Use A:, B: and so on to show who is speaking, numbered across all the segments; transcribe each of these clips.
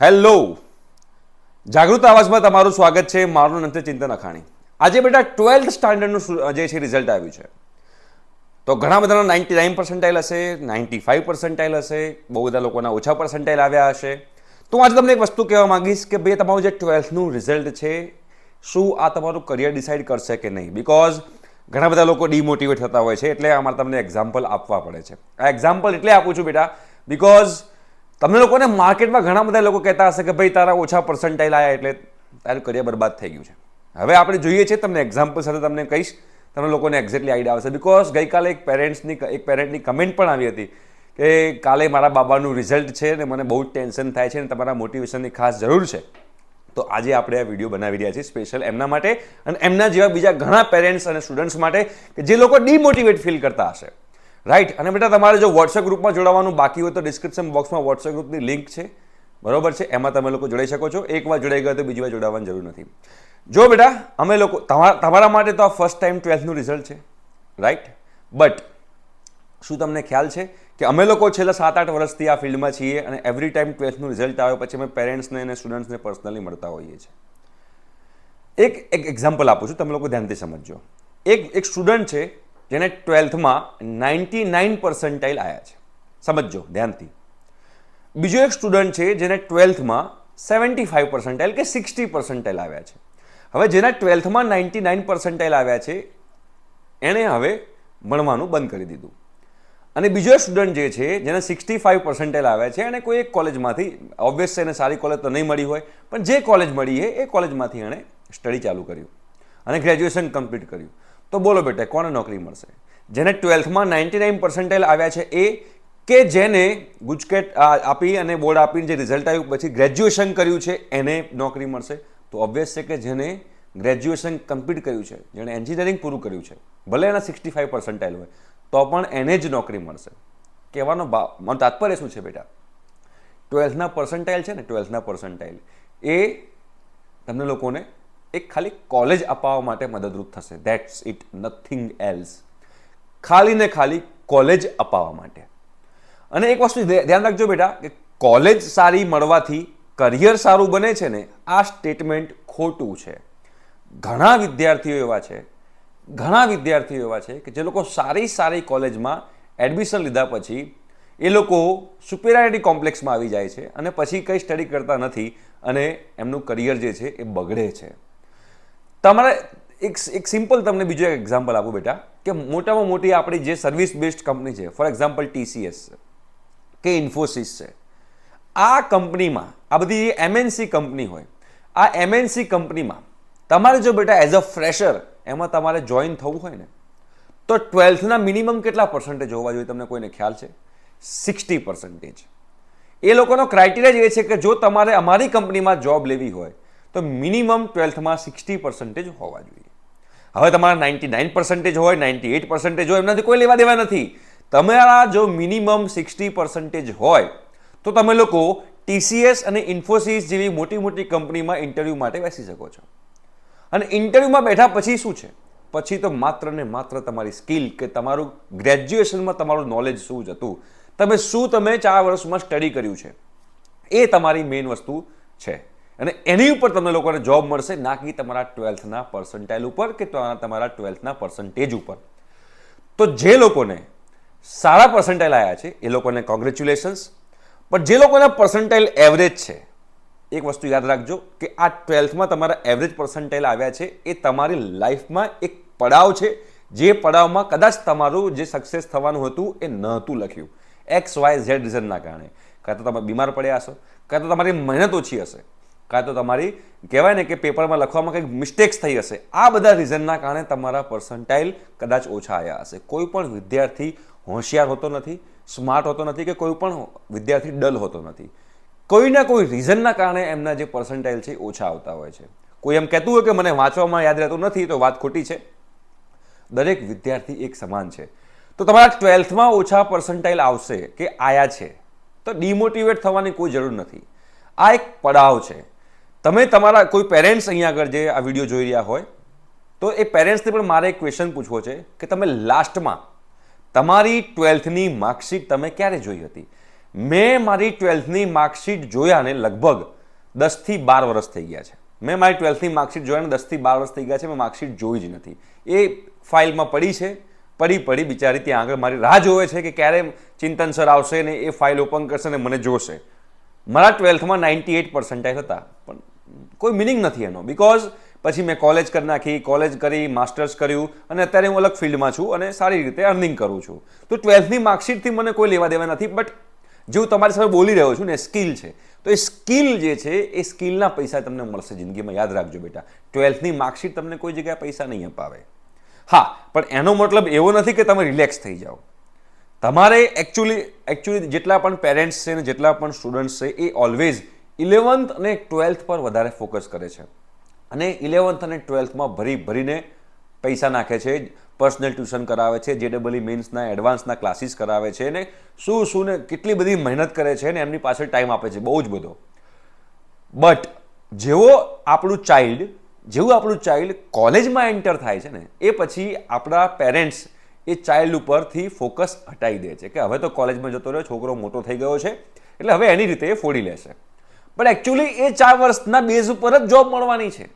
A: Hello, જાગૃત આવાજમાં તમારું સ્વાગત છે. મારું નામ છે ચિંતન અખાણી. આજે બેટા 12th સ્ટાન્ડર્ડનું જે છે રિઝલ્ટ આવ્યું છે. તો ઘણા બધાના 99 પર્સન્ટાઇલ હશે, 95 પર્સન્ટાઇલ હશે, બહુ બધા લોકોના ઓછા પર્સન્ટાઇલ આવ્યા હશે. તો હું આજે તમને એક વસ્તુ કહેવા માંગીશ કે ભાઈ તમારું જે 12thનું રિઝલ્ટ છે, શું આ તમારું કરિયર ડિસાઇડ કરશે કે નહીં. બિકોઝ ઘણા બધા લોકો ડિમોટિવેટ થતા હોય છે, એટલે અમારે તમને એક્ઝામ્પલ આપવા પડે છે. આ એક્ઝામ્પલ એટલે આપું છું બેટા બિકોઝ તમને લોકોને માર્કેટમાં ઘણા બધા લોકો કહેતા હશે કે ભાઈ તારા ઓછા પર્સન્ટાઇલ આવ્યા એટલે તારું કરિયર બરબાદ થઈ ગયું છે. હવે આપણે જોઈએ છીએ, તમને એક્ઝામ્પલ સાથે તમને કહીશ, તમને લોકોને એક્ઝેક્ટલી આઈડિયા આવશે. બિકોઝ ગઈકાલે એક પેરેન્ટની કમેન્ટ પણ આવી હતી કે કાલે મારા બાબાનું રિઝલ્ટ છે ને મને બહુ જ ટેન્શન થાય છે ને તમારા મોટિવેશનની ખાસ જરૂર છે. તો આજે આપણે આ વિડીયો બનાવી રહ્યા છીએ સ્પેશિયલ એમના માટે અને એમના જેવા બીજા ઘણા પેરેન્ટ્સ અને સ્ટુડન્ટ્સ માટે કે જે લોકો ડિમોટિવેટ ફીલ કરતા હશે. રાઈટ. અને બેટા તમારે જો વોટ્સએપ ગ્રુપમાં જોડાવાનું બાકી હોય તો ડિસ્ક્રિપ્શન બોક્સમાં વોટ્સએપ ગ્રુપની લિંક છે, બરોબર છે, એમાં તમે લોકો જોડાઈ શકો છો. એકવાર જોડાઈ ગયા તો બીજી વાર જોડાવાની જરૂર નથી. જો બેટા અમે લોકો તમારા માટે તો આ ફર્સ્ટ ટાઈમ 12thનું રિઝલ્ટ છે, રાઈટ. બટ શું તમને ખ્યાલ છે કે અમે લોકો છેલ્લા 7-8 વર્ષથી આ ફિલ્ડમાં છીએ અને એવરી ટાઈમ 12thનું રિઝલ્ટ આવે પછી અમે પેરેન્ટ્સને અને સ્ટુડન્ટ્સને પર્સનલી મળતા હોઈએ છીએ. એક એક્ઝામ્પલ આપું છું, તમે લોકો ધ્યાનથી સમજજો. એક સ્ટુડન્ટ છે જેને 12thમાં 99 પર્સન્ટાઇલ આવ્યા છે. સમજજો ધ્યાનથી. બીજો એક સ્ટુડન્ટ છે જેને 12thમાં 75 પર્સન્ટાઇલ કે 60 પર્સન્ટાઇલ આવ્યા છે. હવે જેના 12thમાં 99 પર્સન્ટાઇલ આવ્યા છે એણે હવે ભણવાનું બંધ કરી દીધું. અને બીજો એક સ્ટુડન્ટ જે છે જેને 65 પર્સન્ટાઇલ આવ્યા છે એણે કોઈ એક કોલેજમાંથી, ઓબ્વિયસ એને સારી કોલેજ તો નહીં મળી હોય, પણ જે કોલેજ મળી છે એ કોલેજમાંથી એણે સ્ટડી ચાલુ કર્યું અને ગ્રેજ્યુએશન કમ્પ્લીટ કર્યું. તો બોલો બેટા કોને નોકરી મળશે? જેને 12thમાં 99 પર્સન્ટાઇલ આવ્યા છે એ, કે જેને ગુજકેટ આપી અને બોર્ડ આપીને જે રિઝલ્ટ આવ્યું પછી ગ્રેજ્યુએશન કર્યું છે એને નોકરી મળશે? તો ઓબ્વિયસ છે કે જેને ગ્રેજ્યુએશન કમ્પ્લીટ કર્યું છે, જેણે એન્જિનિયરિંગ પૂરું કર્યું છે, ભલે એના 65 પર્સન્ટાઇલ હોય તો પણ એને જ નોકરી મળશે. કહેવાનો મારું તાત્પર્ય શું છે બેટા? 12thના પર્સન્ટાઇલ છે ને, 12thના પર્સન્ટાઇલ એ તમને લોકોને એક ખાલી કોલેજ અપાવવા માટે મદદરૂપ થશે. That's it, nothing else. ખાલી ને ખાલી કોલેજ અપાવવા માટે. અને એક વસ્તુ ધ્યાન રાખજો બેટા કે કોલેજ સારી મળવાથી કરિયર સારું બને છે ને, આ સ્ટેટમેન્ટ ખોટું છે. ઘણા વિદ્યાર્થીઓ એવા છે કે જે લોકો સારી કોલેજમાં એડમિશન લીધા પછી એ લોકો સુપિરિયોરિટી કોમ્પ્લેક્સમાં આવી જાય છે અને પછી કંઈ સ્ટડી કરતા નથી અને એમનું કરિયર જે છે એ બગડે છે. તમારે એક સિમ્પલ તમને બીજો એક એક્ઝામ્પલ આપું બેટા કે મોટામાં મોટી આપણી જે સર્વિસ બેઝડ કંપની છે, ફોર એક્ઝામ્પલ TCS છે કે ઇન્ફોસિસ છે, આ કંપનીમાં, આ બધી MNC કંપની હોય, આ MNC કંપનીમાં તમારે જો બેટા એઝ અ ફ્રેશર એમાં તમારે જોઈન થવું હોય ને તો 12thના મિનિમમ કેટલા પર્સન્ટેજ હોવા જોઈએ? તમને કોઈને ખ્યાલ છે? 60%. એ લોકોનો ક્રાઇટેરિયા એ છે કે જો તમારે અમારી કંપનીમાં જોબ લેવી હોય તો મિનિમમ 12thમાં 60% હોવા જોઈએ. હવે તમારા 99% હોય, 98% હોય, એમનાથી કોઈ લેવા દેવા નથી. તમારા જો મિનિમમ 60% હોય તો તમે લોકો TCS અને ઇન્ફોસિસ જેવી મોટી કંપનીમાં ઇન્ટરવ્યૂ માટે બેસી શકો છો. અને ઇન્ટરવ્યૂમાં બેઠા પછી શું છે? પછી તો માત્ર ને માત્ર તમારી સ્કિલ કે તમારું ગ્રેજ્યુએશનમાં તમારું નોલેજ શું જ હતું, તમે 4 વર્ષમાં સ્ટડી કર્યું છે, એ તમારી મેઇન વસ્તુ છે. અને એની ઉપર તમને લોકોને જોબ મળશે, ના કે તમારા 12thના પર્સન્ટાઇલ ઉપર કે તમારા 12thના પર્સન્ટેજ ઉપર. તો જે લોકોને સારા પર્સન્ટાઇલ આવ્યા છે એ લોકોને કોંગ્રેચ્યુલેશન્સ. પણ જે લોકોના પર્સન્ટાઇલ એવરેજ છે, એક વસ્તુ યાદ રાખજો કે આ 12thમાં તમારા એવરેજ પર્સન્ટાઇલ આવ્યા છે એ તમારી લાઈફમાં એક પડાવ છે, જે પડાવમાં કદાચ તમારું જે સક્સેસ થવાનું હતું એ નહોતું લખ્યું XYZ રીઝનના કારણે. કાં તો તમે બીમાર પડ્યા હશો, કાં તો તમારી મહેનત ઓછી હશે, કાં તો તમારી કહેવાય ને કે પેપરમાં લખવામાં કંઈક મિસ્ટેક્સ થઈ હશે. આ બધા રીઝનના કારણે તમારા પર્સન્ટાઇલ કદાચ ઓછા આવ્યા હશે. કોઈ પણ વિદ્યાર્થી હોશિયાર હોતો નથી, સ્માર્ટ હોતો નથી, કે કોઈ પણ વિદ્યાર્થી ડલ હોતો નથી. કોઈના કોઈ રીઝનના કારણે એમના જે પર્સન્ટાઇલ છે ઓછા આવતા હોય છે. કોઈ એમ કહેતું હોય કે મને વાંચવામાં યાદ રહેતું નથી, તો વાત ખોટી છે. દરેક વિદ્યાર્થી એક સમાન છે. તો તમારા 12thમાં ઓછા પર્સન્ટાઇલ આવશે કે આયા છે તો ડિમોટિવેટ થવાની કોઈ જરૂર નથી. આ એક પડાવ છે. તમે તમારા કોઈ પેરેન્ટ્સ અહીંયા આગળ જે આ વિડીયો જોઈ રહ્યા હોય તો એ પેરેન્ટ્સને પણ મારે એક ક્વેશ્ચન પૂછવો છે કે તમે લાસ્ટમાં તમારી 12thની માર્કશીટ તમે ક્યારે જોઈ હતી? મેં મારી 12થની માર્કશીટ જોયાને લગભગ 10થી 12 વર્ષ થઈ ગયા છે. મેં મારી 12થની માર્કશીટ જોયાને 10થી 12 વર્ષ થઈ ગયા છે. મેં માર્કશીટ જોઈ જ નથી. એ ફાઇલમાં પડી છે, પડી બિચારી ત્યાં આગળ મારી રાહ જોવે છે કે ક્યારે ચિંતન સર આવશે ને એ ફાઇલ ઓપન કરશે ને મને જોશે. મારા 12થમાં 98% હતા, પણ કોઈ મિનિંગ નથી એનો. બિકોઝ પછી મેં કોલેજ કરી નાખી, કોલેજ કરી, માસ્ટર્સ કર્યું અને અત્યારે હું અલગ ફિલ્ડમાં છું અને સારી રીતે અર્નિંગ કરું છું. તો 12થની માર્કશીટથી મને કોઈ લેવા દેવા નથી. બટ જેવું તમારી સાથે બોલી રહ્યો છું ને, સ્કિલ છે, તો એ સ્કિલ જે છે એ સ્કિલના પૈસા તમને મળશે જિંદગીમાં. યાદ રાખજો બેટા, 12થની માર્કશીટ તમને કોઈ જગ્યાએ પૈસા નહીં અપાવે. હા, પણ એનો મતલબ એવો નથી કે તમે રિલેક્સ થઈ જાઓ. તમારે એકચ્યુઅલી જેટલા પણ પેરેન્ટ્સ છે ને જેટલા પણ સ્ટુડન્ટ્સ છે એ ઓલવેઝ 11th અને 12th પર વધારે ફોકસ કરે છે અને 11th અને 12thમાં ભરીને પૈસા નાખે છે. પર્સનલ ટ્યુશન કરાવે છે, JEE મેન્સના એડવાન્સના ક્લાસીસ કરાવે છે ને શું ને કેટલી બધી મહેનત કરે છે ને એમની પાછળ ટાઈમ આપે છે, બહુ જ બધો. બટ જેવું આપણું ચાઇલ્ડ કોલેજમાં એન્ટર થાય છે ને એ પછી આપણા પેરેન્ટ્સ એ ચાઇલ્ડ ઉપરથી ફોકસ હટાવી દે છે કે હવે તો કોલેજમાં જતો રહ્યો, છોકરો મોટો થઈ ગયો છે એટલે હવે એની રીતે એ ફોડી લેશે. પણ એકચ્યુઅલી એ 4 વર્ષના બેઝ ઉપર જ જોબ મળવાની છે.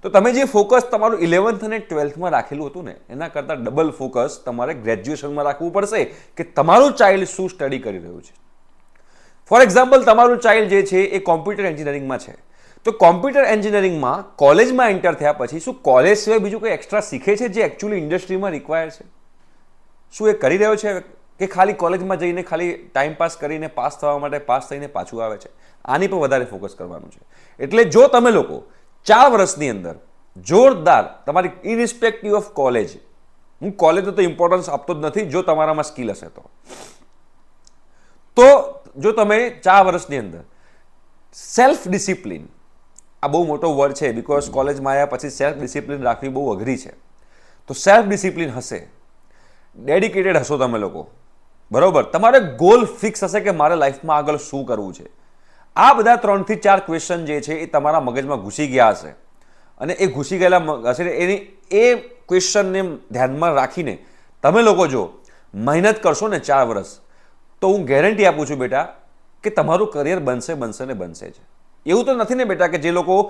A: તો તમે જે ફોકસ તમારું 11th અને 12thમાં રાખેલું હતું ને એના કરતાં ડબલ ફોકસ તમારે ગ્રેજ્યુએશનમાં રાખવું પડશે કે તમારું ચાઇલ્ડ શું સ્ટડી કરી રહ્યું છે. ફોર એક્ઝામ્પલ, તમારું ચાઇલ્ડ જે છે એ કોમ્પ્યુટર એન્જિનિયરિંગમાં છે, તો કોમ્પ્યુટર એન્જિનિયરિંગમાં કોલેજમાં એન્ટર થયા પછી શું કોલેજ સિવાય બીજું કોઈ એક્સ્ટ્રા શીખે છે જે એકચ્યુઅલી ઇન્ડસ્ટ્રીમાં રિક્વાયર છે? શું એ કરી રહ્યો છે કે ખાલી કોલેજમાં જઈને ખાલી ટાઈમ પાસ કરીને પાસ થવા માટે પાસ થઈને પાછું આવે છે? આની પર વધારે ફોકસ કરવાનું છે. એટલે જો તમે લોકો 4 વર્ષની અંદર જોરદાર તમારી ઇરરિસ્પેક્ટિવ ઓફ કોલેજ, હું કોલેજનો તો ઇમ્પોર્ટન્સ આપતો જ નથી જો તમારામાં સ્કિલ હશે તો જો તમે 4 વર્ષની અંદર સેલ્ફ ડિસિપ્લિન, આ બહુ મોટો વર્ડ છે બિકોઝ કોલેજમાં આવ્યા પછી સેલ્ફ ડિસિપ્લિન રાખવી બહુ અઘરી છે. તો સેલ્ફ ડિસિપ્લિન હશે, ડેડિકેટેડ હશો તમે લોકો, બરોબર, તમારે ગોલ ફિક્સ હશે કે મારે લાઈફમાં આગળ શું કરવું છે. આ બધા 3 થી 4 ક્વેશ્ચન જે છે એ તમારા મગજમાં ઘૂસી ગયા હશે અને એ ઘૂસી ગયેલા હશે એ ક્વેશ્ચનને ધ્યાનમાં રાખીને તમે લોકો જો મહેનત કરશો ને 4 વર્ષ, તો હું ગેરંટી આપું છું બેટા કે તમારું કરિયર બનશે ને બનશે જ. એવું તો નથી ને બેટા કે જે લોકો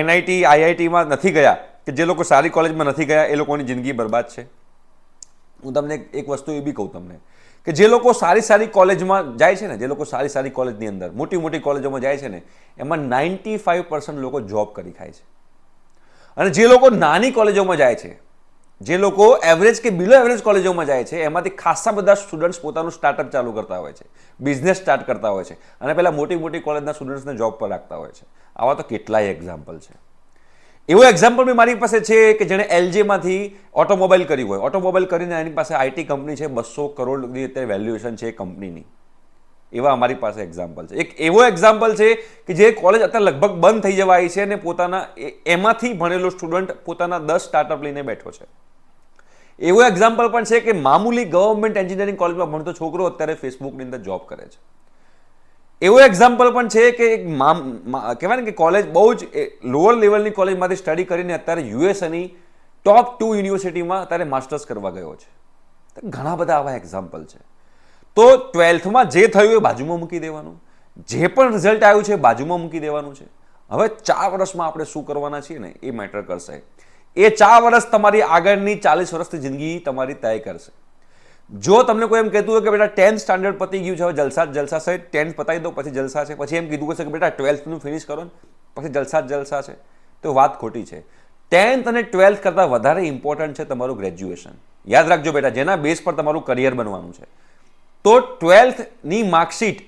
A: NIT IITમાં નથી ગયા, કે જે લોકો સારી કોલેજમાં નથી ગયા એ લોકોની જિંદગી બરબાદ છે. હું તમને એક વસ્તુ એ બી કહું તમને કે જે લોકો સારી કોલેજમાં જાય છે ને, જે લોકો સારી કોલેજની અંદર મોટી કોલેજોમાં જાય છે ને એમાં 95% લોકો જોબ કરી ખાય છે. અને જે લોકો નાની કોલેજોમાં જાય છે, જે લોકો એવરેજ કે બિલો એવરેજ કોલેજોમાં જાય છે, એમાંથી ખાસા બધા સ્ટુડન્ટ્સ પોતાનું સ્ટાર્ટઅપ ચાલુ કરતા હોય છે, બિઝનેસ સ્ટાર્ટ કરતા હોય છે અને પહેલાં મોટી કોલેજના સ્ટુડન્ટ્સને જોબ પર રાખતા હોય છે. આવા તો કેટલાય એક્ઝામ્પલ છે. એવો એક્ઝામ્પલ બી મારી પાસે છે કે જેણે LGમાંથી ઓટોમોબાઈલ કરી હોય, ઓટોમોબાઈલ કરીને એની પાસે IT કંપની છે, 200 કરોડની અત્યારે વેલ્યુએશન છે એ કંપનીની. એવા અમારી પાસે એક્ઝામ્પલ છે. એક એવો એક્ઝામ્પલ છે કે જે કોલેજ અત્યારે લગભગ બંધ થઈ જવા આવી છે અને પોતાના એમાંથી ભણેલો સ્ટુડન્ટ પોતાના 10 સ્ટાર્ટઅપ લઈને બેઠો છે. એવો એક્ઝામ્પલ પણ છે કે મામૂલી ગવર્મેન્ટ એન્જિનિયરિંગ કોલેજમાં ભણતો છોકરો અત્યારે ફેસબુકની અંદર જોબ કરે છે. એવો એક્ઝામ્પલ પણ છે કે એક કહેવાય ને કે કોલેજ બહુ જ લોઅર લેવલની કોલેજમાંથી સ્ટડી કરીને અત્યારે USAની ટોપ 2 યુનિવર્સિટીમાં અત્યારે માસ્ટર્સ કરવા ગયો છે. ઘણા બધા આવા એક્ઝામ્પલ છે. તો 12થમાં જે થયું એ બાજુમાં મૂકી દેવાનું, જે પણ રિઝલ્ટ આવ્યું છે બાજુમાં મૂકી દેવાનું છે. હવે 4 વર્ષમાં આપણે શું કરવાના છીએ ને એ મેટર કરશે. એ 4 વર્ષ તમારી આગળની 40 વર્ષની જિંદગી તમારી તય કરશે. જો તમને કોઈ એમ કહેતું હોય કે બેટા 10th સ્ટાન્ડર્ડ પતી ગયું છે, હવે જલસા છે, 10th પતાવી દો પછી જલસા છે, પછી એમ કીધું હશે કે બેટા 12થનું ફિનિશ કરો ને પછી જલસા છે, તો વાત ખોટી છે. 10th અને 12th કરતાં વધારે ઇમ્પોર્ટન્ટ છે તમારું ગ્રેજ્યુએશન. યાદ રાખજો બેટા, જેના બેઝ પર તમારું કરિયર બનવાનું છે. તો 12થની માર્કશીટ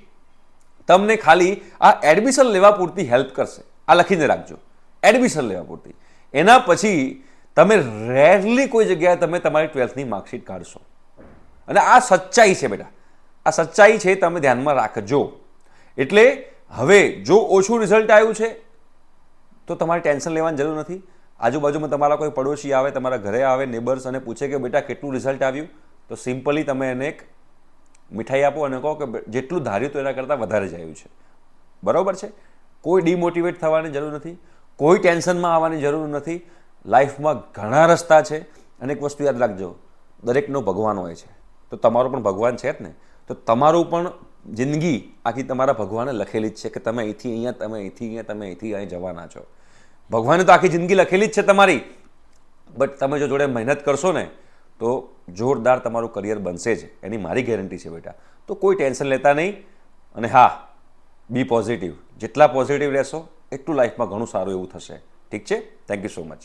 A: તમને ખાલી આ એડમિશન લેવા પૂરતી હેલ્પ કરશે. આ લખીને રાખજો, એડમિશન લેવા પૂરતી. એના પછી તમે રેરલી કોઈ જગ્યાએ તમે તમારી 12થની માર્કશીટ કાઢશો. અને આ સચ્ચાઈ છે બેટા, આ સચ્ચાઈ છે, તમે ધ્યાનમાં રાખજો. એટલે હવે જો ઓછું રિઝલ્ટ આવ્યું છે તો તમારે ટેન્શન લેવાની જરૂર નથી. આજુબાજુમાં તમારા કોઈ પડોશી આવે, તમારા ઘરે આવે નેબર્સ અને પૂછે કે બેટા કેટલું રિઝલ્ટ આવ્યું, તો સિમ્પલી તમે એને એક મીઠાઈ આપો અને કહો કે જેટલું ધાર્યું તો એના કરતાં વધારે જ આવ્યું છે. બરાબર છે? કોઈ ડિમોટિવેટ થવાની જરૂર નથી, કોઈ ટેન્શનમાં આવવાની જરૂર નથી. લાઈફમાં ઘણા રસ્તા છે અને એક વસ્તુ યાદ રાખજો, દરેકનો ભગવાન હોય છે, તો તમારો પણ ભગવાન છે જ ને. તો તમારું પણ જિંદગી આખી તમારા ભગવાને લખેલી જ છે કે તમે અહીંથી અહીંયા, તમે અહીંથી અહીંયા, તમે અહીંથી અહીં જવાના છો. ભગવાને તો આખી જિંદગી લખેલી જ છે તમારી, બટ તમે જો જોડે મહેનત કરશો ને તો જોરદાર તમારું કરિયર બનશે જ, એની મારી ગેરંટી છે બેટા. તો કોઈ ટેન્શન લેતા નહીં. અને હા, બી પોઝિટિવ. જેટલા પોઝિટિવ રહેશો એટલું લાઈફમાં ઘણું સારું એવું થશે. ઠીક છે? Thank you so much.